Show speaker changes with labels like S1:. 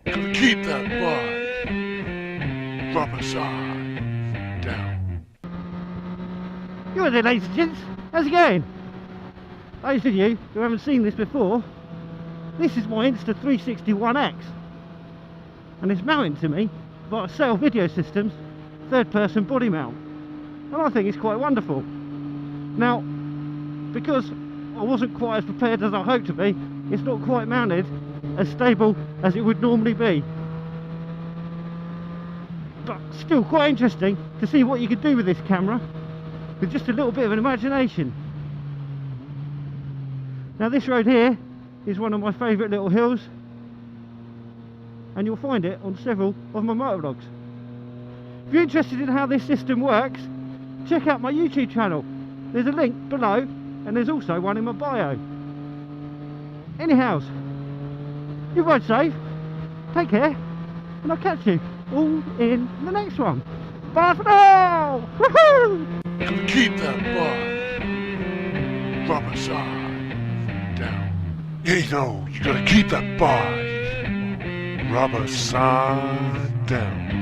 S1: Gotta keep that body. Rubber side down.
S2: You're there, ladies and gents. How's it going? Those of you who haven't seen this before, this is my Insta360 1X, and it's mounted to me by SailVideoSystems third-person body mount, and I think it's quite wonderful. Now, because I wasn't quite as prepared as I hoped to be, it's not quite mounted as stable as it would normally be, but still quite interesting to see what you could do with this camera with just a little bit of an imagination. Now, this road here is one of my favourite little hills, and you'll find it on several of my motovlogs. If you're interested in how this system works, check out my YouTube channel. There's a link below, and there's also one in my bio. Anyhow, you ride safe, take care, and I'll catch you all in the next one. Bye for now! Woohoo!
S1: Gotta keep that body. Rubber side down. You know, you gotta keep that body. Rubber side down.